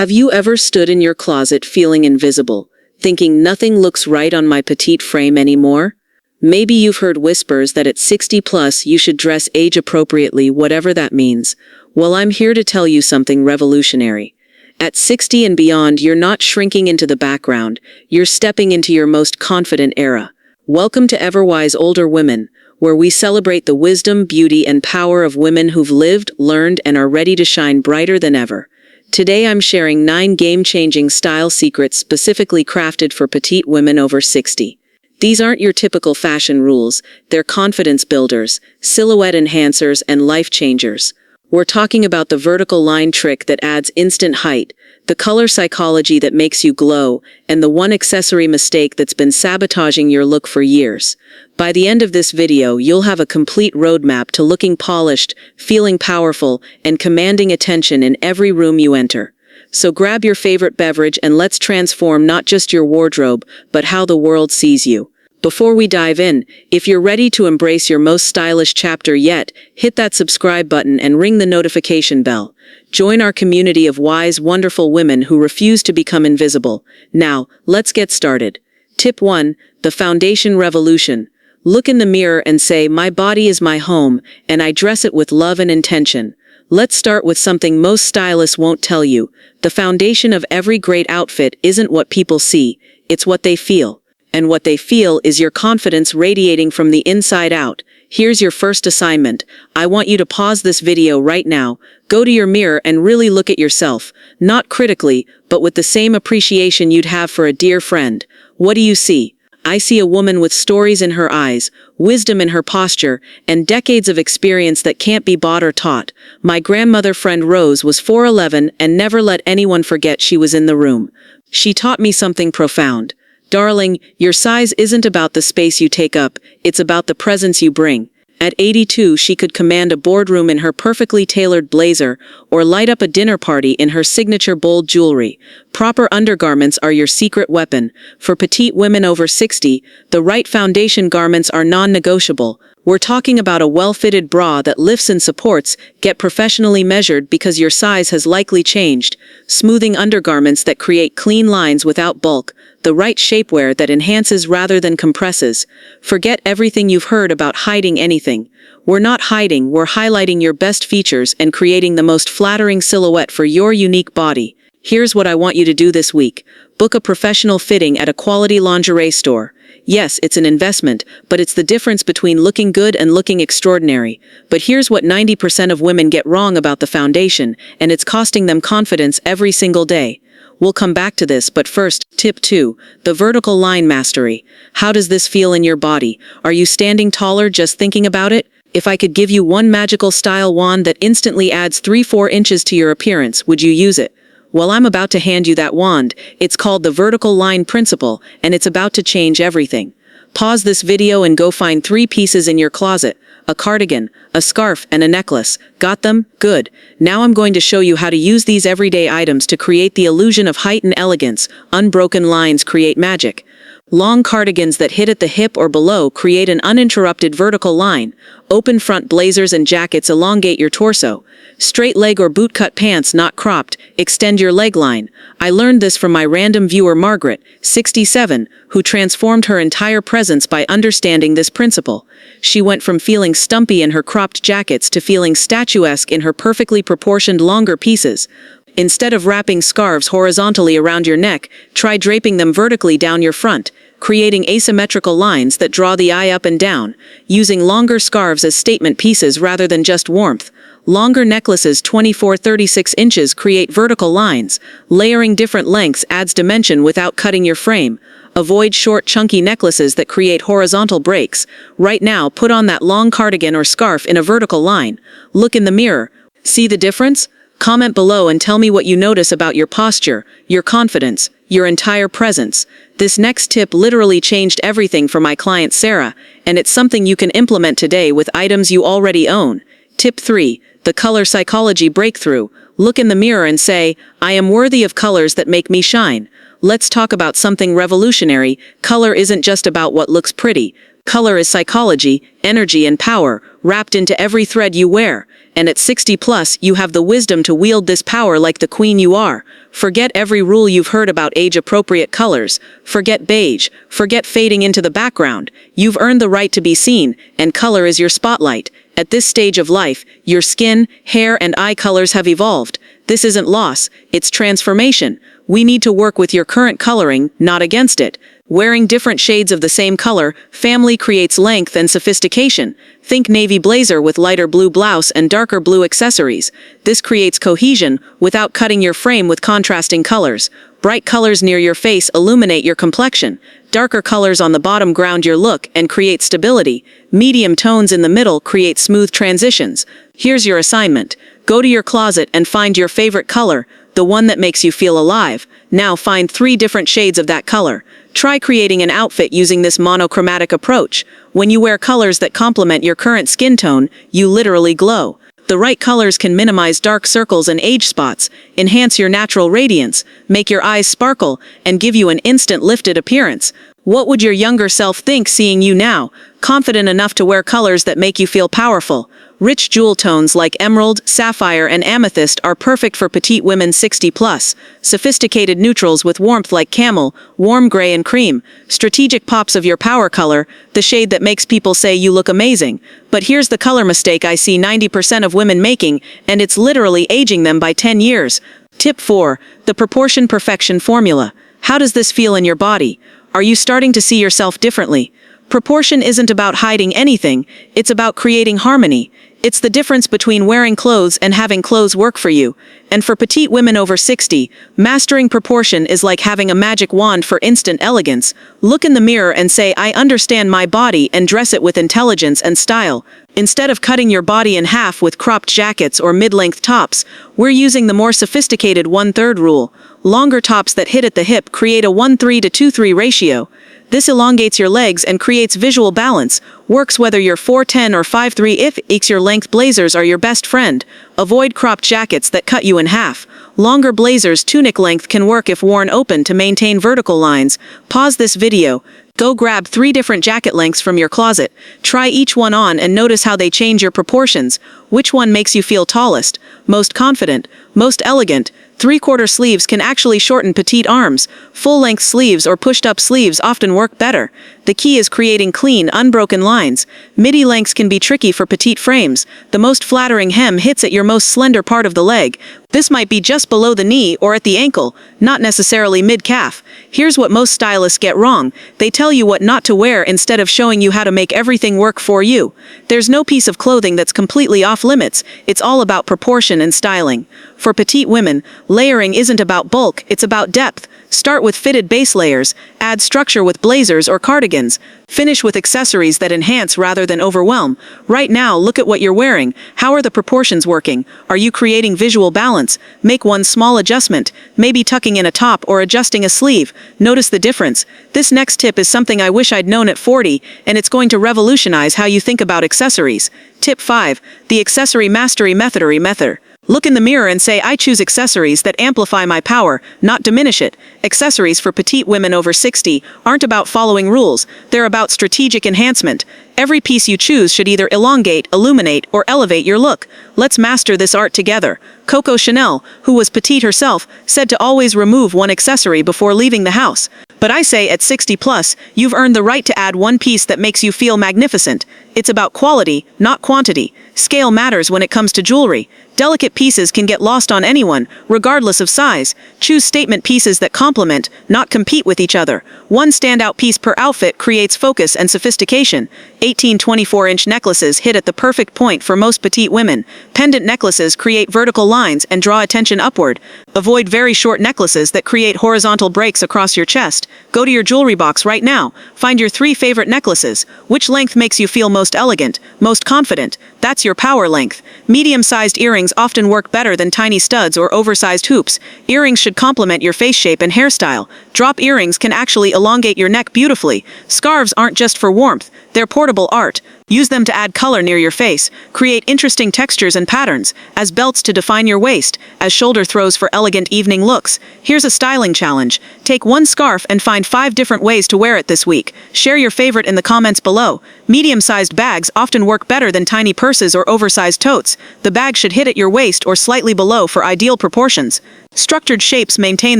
Have you ever stood in your closet feeling invisible, thinking nothing looks right on my petite frame anymore? Maybe you've heard whispers that at 60 plus you should dress age appropriately, whatever that means. Well, I'm here to tell you something revolutionary. At 60 and beyond, you're not shrinking into the background, you're stepping into your most confident era. Welcome to EVERWISE Older Women, where we celebrate the wisdom, beauty, and power of women who've lived, learned, and are ready to shine brighter than ever. Today I'm sharing 9 game-changing style secrets specifically crafted for petite women over 60. These aren't your typical fashion rules, they're confidence builders, silhouette enhancers, and life changers. We're talking about the vertical line trick that adds instant height, the color psychology that makes you glow, and the one accessory mistake that's been sabotaging your look for years. By the end of this video, you'll have a complete roadmap to looking polished, feeling powerful, and commanding attention in every room you enter. So grab your favorite beverage and let's transform not just your wardrobe, but how the world sees you. Before we dive in, if you're ready to embrace your most stylish chapter yet, hit that subscribe button and ring the notification bell. Join our community of wise, wonderful women who refuse to become invisible. Now, let's get started. Tip 1. The Foundation Revolution. Look in the mirror and say, "My body is my home, and I dress it with love and intention." Let's start with something most stylists won't tell you. The foundation of every great outfit isn't what people see, it's what they feel. And what they feel is your confidence radiating from the inside out. Here's your first assignment. I want you to pause this video right now, go to your mirror and really look at yourself, not critically, but with the same appreciation you'd have for a dear friend. What do you see? I see a woman with stories in her eyes, wisdom in her posture, and decades of experience that can't be bought or taught. My grandmother friend Rose was 4'11" and never let anyone forget she was in the room. She taught me something profound. Darling, your size isn't about the space you take up, it's about the presence you bring. At 82, she could command a boardroom in her perfectly tailored blazer, or light up a dinner party in her signature bold jewelry. Proper undergarments are your secret weapon. For petite women over 60, the right foundation garments are non-negotiable. We're talking about a well-fitted bra that lifts and supports, get professionally measured because your size has likely changed. Smoothing undergarments that create clean lines without bulk. The right shapewear that enhances rather than compresses. Forget everything you've heard about hiding anything. We're not hiding, we're highlighting your best features and creating the most flattering silhouette for your unique body. Here's what I want you to do this week. Book a professional fitting at a quality lingerie store. Yes, it's an investment, but it's the difference between looking good and looking extraordinary. But here's what 90% of women get wrong about the foundation, and it's costing them confidence every single day. We'll come back to this, but first, tip 2, the vertical line mastery. How does this feel in your body? Are you standing taller just thinking about it? If I could give you one magical style wand that instantly adds 3-4 inches to your appearance, would you use it? Well, I'm about to hand you that wand. It's called the vertical line principle, and it's about to change everything. Pause this video and go find 3 pieces in your closet. A cardigan, a scarf, and a necklace. Got them? Good. Now I'm going to show you how to use these everyday items to create the illusion of height and elegance. Unbroken lines create magic. Long cardigans that hit at the hip or below create an uninterrupted vertical line. Open front blazers and jackets elongate your torso. Straight leg or bootcut pants not cropped extend your leg line. I learned this from my random viewer Margaret, 67, who transformed her entire presence by understanding this principle. She went from feeling stumpy in her cropped jackets to feeling statuesque in her perfectly proportioned longer pieces. Instead of wrapping scarves horizontally around your neck, try draping them vertically down your front, creating asymmetrical lines that draw the eye up and down, using longer scarves as statement pieces rather than just warmth. Longer necklaces 24-36 inches create vertical lines. Layering different lengths adds dimension without cutting your frame. Avoid short, chunky necklaces that create horizontal breaks. Right now, put on that long cardigan or scarf in a vertical line. Look in the mirror. See the difference? Comment below and tell me what you notice about your posture, your confidence, your entire presence. This next tip literally changed everything for my client Sarah, and it's something you can implement today with items you already own. Tip 3. The color psychology breakthrough. Look in the mirror and say, "I am worthy of colors that make me shine." Let's talk about something revolutionary. Color isn't just about what looks pretty. Color is psychology, energy, and power, wrapped into every thread you wear. And at 60 plus, you have the wisdom to wield this power like the queen you are. Forget every rule you've heard about age-appropriate colors. Forget beige. Forget fading into the background. You've earned the right to be seen, and color is your spotlight. At this stage of life, your skin, hair, and eye colors have evolved. This isn't loss, it's transformation. We need to work with your current coloring, not against it. Wearing different shades of the same color, family creates length and sophistication. Think navy blazer with lighter blue blouse and darker blue accessories. This creates cohesion without cutting your frame with contrasting colors. Bright colors near your face illuminate your complexion. Darker colors on the bottom ground your look and create stability. Medium tones in the middle create smooth transitions. Here's your assignment. Go to your closet and find your favorite color, the one that makes you feel alive. Now find 3 different shades of that color. Try creating an outfit using this monochromatic approach. When you wear colors that complement your current skin tone, you literally glow. The right colors can minimize dark circles and age spots, enhance your natural radiance, make your eyes sparkle, and give you an instant lifted appearance. What would your younger self think seeing you now? Confident enough to wear colors that make you feel powerful. Rich jewel tones like emerald, sapphire, and amethyst are perfect for petite women 60+. Sophisticated neutrals with warmth like camel, warm gray, and cream. Strategic pops of your power color, the shade that makes people say you look amazing. But here's the color mistake I see 90% of women making, and it's literally aging them by 10 years. Tip 4. The proportion perfection formula. How does this feel in your body? Are you starting to see yourself differently? Proportion isn't about hiding anything, it's about creating harmony. It's the difference between wearing clothes and having clothes work for you. And for petite women over 60, mastering proportion is like having a magic wand for instant elegance. Look in the mirror and say, I understand my body, and dress it with intelligence and style. Instead of cutting your body in half with cropped jackets or mid-length tops, we're using the more sophisticated 1/3 rule. Longer tops that hit at the hip create a 1:3 to 2:3 ratio. This elongates your legs and creates visual balance. Works whether you're 4'10" or 5'3". If your length blazers are your best friend. Avoid cropped jackets that cut you in half. Longer blazers tunic length can work if worn open to maintain vertical lines. Pause this video. Go grab 3 different jacket lengths from your closet. Try each one on and notice how they change your proportions. Which one makes you feel tallest, most confident, most elegant? 3/4 sleeves can actually shorten petite arms. Full-length sleeves or pushed-up sleeves often work better. The key is creating clean, unbroken lines. Midi lengths can be tricky for petite frames. The most flattering hem hits at your most slender part of the leg. This might be just below the knee or at the ankle, not necessarily mid-calf. Here's what most stylists get wrong. They tell you what not to wear instead of showing you how to make everything work for you. There's no piece of clothing that's completely off limits. It's all about proportion and styling. For petite women, layering isn't about bulk, it's about depth. Start with fitted base layers, add structure with blazers or cardigans, finish with accessories that enhance rather than overwhelm. Right now, look at what you're wearing. How are the proportions working? Are you creating visual balance? Make one small adjustment, maybe tucking in a top or adjusting a sleeve. Notice the difference. This next tip is something I wish I'd known at 40, and it's going to revolutionize how you think about accessories. Tip 5. The Accessory Mastery Method. Look in the mirror and say, I choose accessories that amplify my power, not diminish it. Accessories for petite women over 60 aren't about following rules, they're about strategic enhancement. Every piece you choose should either elongate, illuminate, or elevate your look. Let's master this art together. Coco Chanel, who was petite herself, said to always remove one accessory before leaving the house. But I say at 60+, you've earned the right to add one piece that makes you feel magnificent. It's about quality, not quantity. Scale matters when it comes to jewelry. Delicate pieces can get lost on anyone, regardless of size. Choose statement pieces that complement, not compete with each other. One standout piece per outfit creates focus and sophistication. 18 24-inch necklaces hit at the perfect point for most petite women. Pendant necklaces create vertical lines and draw attention upward. Avoid very short necklaces that create horizontal breaks across your chest. Go to your jewelry box right now. Find your 3 favorite necklaces. Which length makes you feel most elegant, most confident? That's your power length. Medium-sized earrings often work better than tiny studs or oversized hoops. Earrings should complement your face shape and hairstyle. Drop earrings can actually elongate your neck beautifully. Scarves aren't just for warmth, they're portable art. Use them to add color near your face, create interesting textures and patterns, as belts to define your waist, as shoulder throws for elegant evening looks. Here's a styling challenge. Take one scarf and find 5 different ways to wear it this week. Share your favorite in the comments below. Medium-sized bags often work better than tiny purses or oversized totes. The bag should hit at your waist or slightly below for ideal proportions. Structured shapes maintain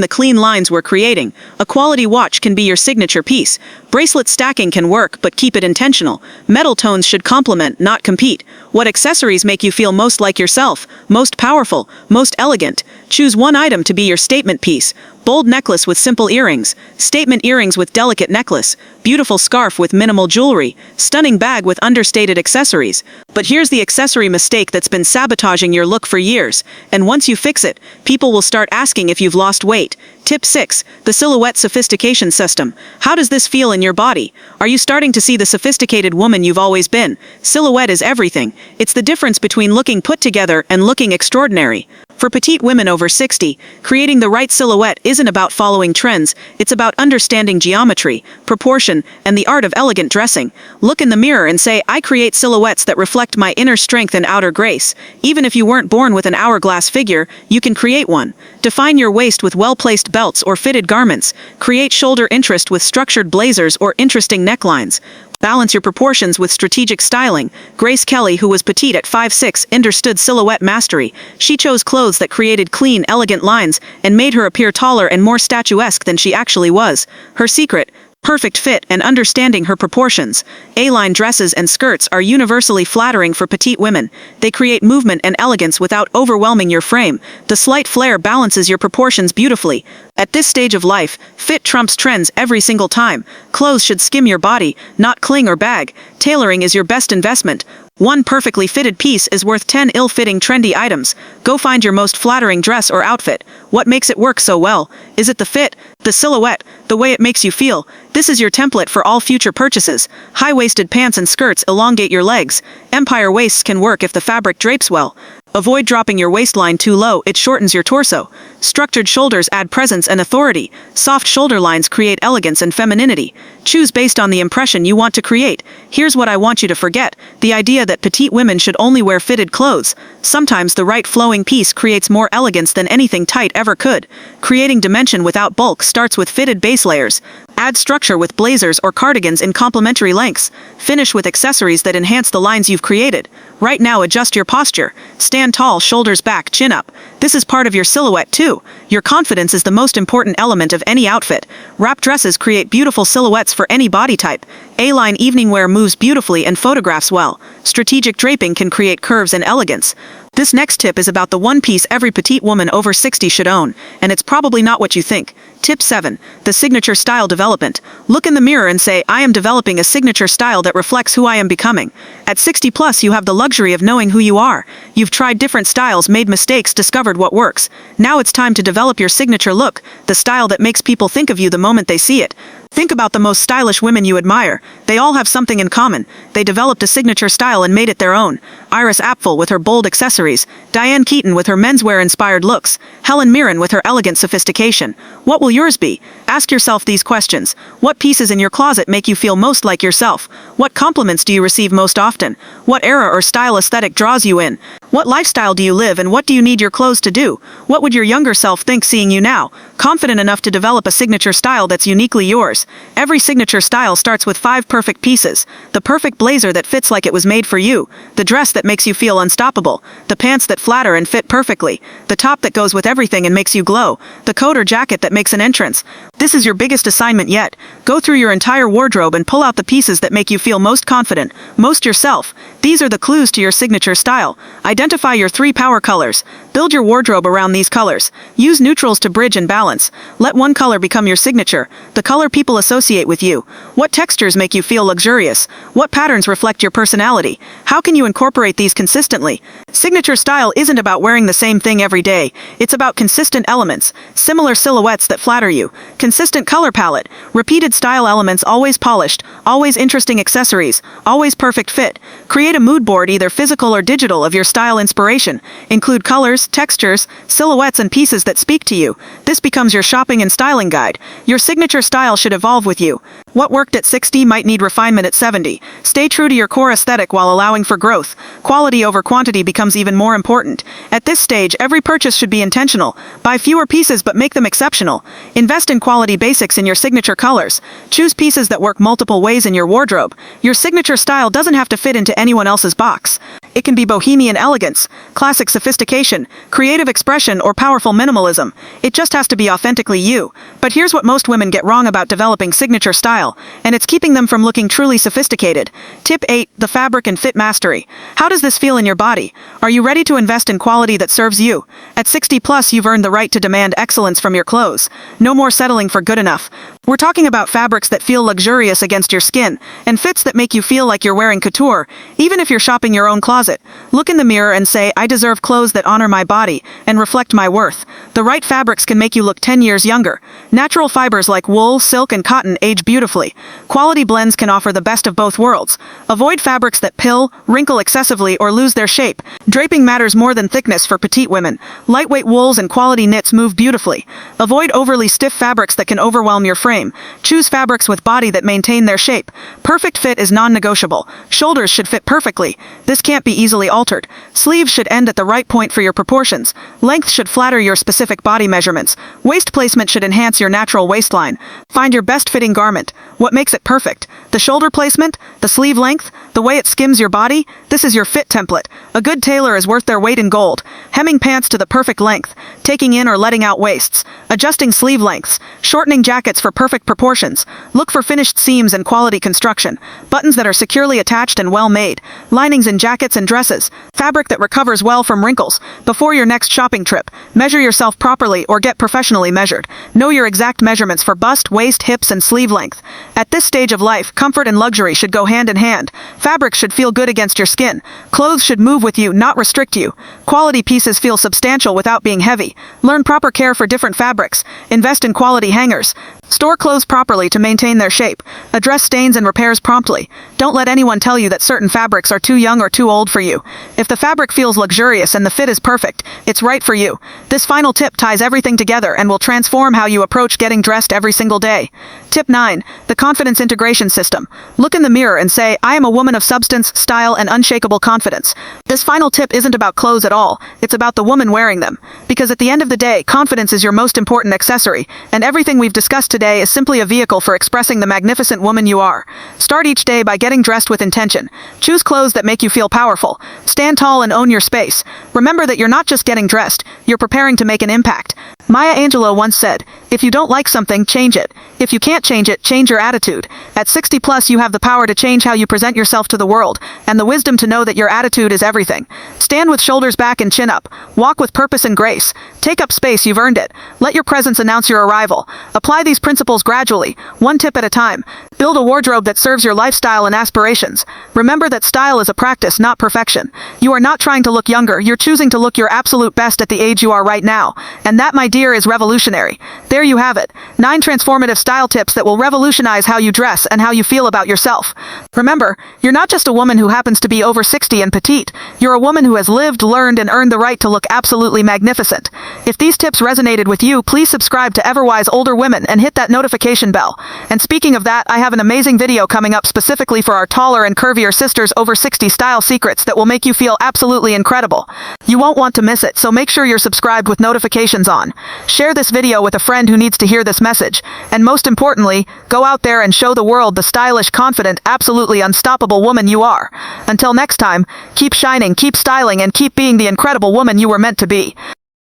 the clean lines we're creating. A quality watch can be your signature piece. Bracelet stacking can work, but keep it intentional. Metal tones should complement, not compete. What accessories make you feel most like yourself, most powerful, most elegant? Choose one item to be your statement piece. Bold necklace with simple earrings. Statement earrings with delicate necklace. Beautiful scarf with minimal jewelry. Stunning bag with understated accessories. But here's the accessory mistake that's been sabotaging your look for years. And once you fix it, people will start asking if you've lost weight. Tip 6. The silhouette sophistication system. How does this feel in your body? Are you starting to see the sophisticated woman you've always been? Silhouette is everything. It's the difference between looking put together and looking extraordinary. For petite women over 60, creating the right silhouette isn't about following trends, it's about understanding geometry, proportion, and the art of elegant dressing. Look in the mirror and say, I create silhouettes that reflect my inner strength and outer grace. Even if you weren't born with an hourglass figure, you can create one. Define your waist with well-placed belts or fitted garments. Create shoulder interest with structured blazers or interesting necklines. Balance your proportions with strategic styling. Grace Kelly, who was petite at 5'6", understood silhouette mastery. She chose clothes that created clean, elegant lines and made her appear taller and more statuesque than she actually was. Her secret: perfect fit and understanding her proportions. A-line dresses and skirts are universally flattering for petite women. They create movement and elegance without overwhelming your frame. The slight flare balances your proportions beautifully. At this stage of life, fit trumps trends every single time. Clothes should skim your body, not cling or bag. Tailoring is your best investment. One perfectly fitted piece is worth 10 ill-fitting trendy items. Go find your most flattering dress or outfit. What makes it work so well? Is it the fit, the silhouette, the way it makes you feel? This is your template for all future purchases. High-waisted pants and skirts elongate your legs. Empire waists can work if the fabric drapes well. Avoid dropping your waistline too low, it shortens your torso. Structured shoulders add presence and authority. Soft shoulder lines create elegance and femininity. Choose based on the impression you want to create. Here's what I want you to forget: the idea that petite women should only wear fitted clothes. Sometimes the right flowing piece creates more elegance than anything tight ever could. Creating dimension without bulk starts with fitted base layers. Add structure with blazers or cardigans in complementary lengths. Finish with accessories that enhance the lines you've created. Right now, adjust your posture. Stand tall, shoulders back, chin up. This is part of your silhouette too. Your confidence is the most important element of any outfit. Wrap dresses create beautiful silhouettes for any body type. A-line evening wear moves beautifully and photographs well. Strategic draping can create curves and elegance. This next tip is about the one piece every petite woman over 60 should own, and it's probably not what you think. Tip 7. The signature style development. Look in the mirror and say, I am developing a signature style that reflects who I am becoming. At 60 plus, you have the luxury of knowing who you are. You've tried different styles, made mistakes, discovered what works. Now it's time to develop your signature look, the style that makes people think of you the moment they see it. Think about the most stylish women you admire. They all have something in common. They developed a signature style and made it their own. Iris Apfel with her bold accessories, Diane Keaton with her menswear-inspired looks, Helen Mirren with her elegant sophistication. What will yours be? Ask yourself these questions. What pieces in your closet make you feel most like yourself? What compliments do you receive most often? What era or style aesthetic draws you in? What lifestyle do you live and what do you need your clothes to do? What would your younger self think seeing you now? Confident enough to develop a signature style that's uniquely yours. Every signature style starts with 5 perfect pieces. The perfect blazer that fits like it was made for you. The dress that makes you feel unstoppable. The pants that flatter and fit perfectly. The top that goes with everything and makes you glow. The coat or jacket that makes an entrance. This is your biggest assignment yet. Go through your entire wardrobe and pull out the pieces that make you feel most confident, most yourself. These are the clues to your signature style. Identify your 3 power colors. Build your wardrobe around these colors. Use neutrals to bridge and balance. Let one color become your signature, the color people associate with you. What textures make you feel luxurious? What patterns reflect your personality? How can you incorporate these consistently? Signature style isn't about wearing the same thing every day. It's about consistent elements, similar silhouettes that flatter you, consistent color palette, repeated style elements, always polished, always interesting accessories, always perfect fit. Create a mood board, either physical or digital, of your style inspiration. Include colors, textures, silhouettes, and pieces that speak to you. This becomes your shopping and styling guide. Your signature style should evolve with you. What worked at 60 might need refinement at 70. Stay true to your core aesthetic while allowing for growth. Quality over quantity becomes even more important. At this stage, every purchase should be intentional. Buy fewer pieces but make them exceptional. Invest in quality basics in your signature colors. Choose pieces that work multiple ways in your wardrobe. Your signature style doesn't have to fit into anyone else's box. It can be bohemian elegance, classic sophistication, creative expression, or powerful minimalism. It just has to be authentically you. But here's what most women get wrong about developing signature style, and it's keeping them from looking truly sophisticated. Tip 8. The fabric and fit mastery. How does this feel in your body? Are you ready to invest in quality that serves you? At 60 plus, you've earned the right to demand excellence from your clothes. No more settling for good enough. We're talking about fabrics that feel luxurious against your skin, and fits that make you feel like you're wearing couture, even if you're shopping your own closet. Look in the mirror and say, I deserve clothes that honor my body and reflect my worth. The right fabrics can make you look 10 years younger. Natural fibers like wool, silk, and cotton age beautifully. Quality blends can offer the best of both worlds. Avoid fabrics that pill, wrinkle excessively, or lose their shape. Draping matters more than thickness for petite women. Lightweight wools and quality knits move beautifully. Avoid overly stiff fabrics that can overwhelm your frame. Choose fabrics with body that maintain their shape. Perfect fit is non-negotiable. Shoulders should fit perfectly. This can't be easily altered. Sleeves should end at the right point for your proportions. Length should flatter your specific body measurements. Waist placement should enhance your natural waistline. Find your best fitting garment. What makes it perfect? The shoulder placement? The sleeve length? The way it skims your body? This is your fit template. A good tailor is worth their weight in gold. Hemming pants to the perfect length. Taking in or letting out waists. Adjusting sleeve lengths. Shortening jackets for perfect proportions. Look for finished seams and quality construction. Buttons that are securely attached and well made. Linings in jackets and dresses. Fabric that recovers well from wrinkles. Before your next shopping trip, measure yourself properly or get professionally measured. Know your exact measurements for bust, waist, hips, and sleeve length. At this stage of life, comfort and luxury should go hand in hand. Fabrics should feel good against your skin. Clothes should move with you, not restrict you. Quality pieces feel substantial without being heavy. Learn proper care for different fabrics. Invest in quality hangers. Store clothes properly to maintain their shape. Address stains and repairs promptly. Don't let anyone tell you that certain fabrics are too young or too old for you. If the fabric feels luxurious and the fit is perfect, it's right for you. This final tip ties everything together and will transform how you approach getting dressed every single day. Tip 9. The confidence integration system. Look in the mirror and say, I am a woman of substance, style, and unshakable confidence. This final tip isn't about clothes at all. It's about the woman wearing them. Because at the end of the day, confidence is your most important accessory, and everything we've discussed today is simply a vehicle for expressing the magnificent woman you are. Start each day by getting dressed with intention. Choose clothes that make you feel powerful. Stand tall and own your space. Remember that you're not just getting dressed, you're preparing to make an impact. Maya Angelou once said, if you don't like something, change it. If you can't change it, change your attitude. At 60 plus, you have the power to change how you present yourself to the world, and the wisdom to know that your attitude is everything. Stand with shoulders back and chin up. Walk with purpose and grace. Take up space, you've earned it. Let your presence announce your arrival. Apply these principles gradually, one tip at a time. Build a wardrobe that serves your lifestyle and aspirations. Remember that style is a practice, not perfection. You are not trying to look younger, you're choosing to look your absolute best at the age you are right now. And that, my dear, is revolutionary. There you have it. 9 transformative style tips that will revolutionize how you dress and how you feel about yourself. Remember, you're not just a woman who happens to be over 60 and petite. You're a woman who has lived, learned, and earned the right to look absolutely magnificent. If these tips resonated with you, please subscribe to EVERWISE Older Women and hit that notification bell. And speaking of that, I have an amazing video coming up specifically for our taller and curvier sisters over 60 style secrets that will make you feel absolutely incredible. You won't want to miss it, so make sure you're subscribed with notifications on. Share this video with a friend who needs to hear this message. And most importantly, go out there and show the world the stylish, confident, absolutely unstoppable woman you are. Until next time, keep shining, keep styling, and keep being the incredible woman you were meant to be.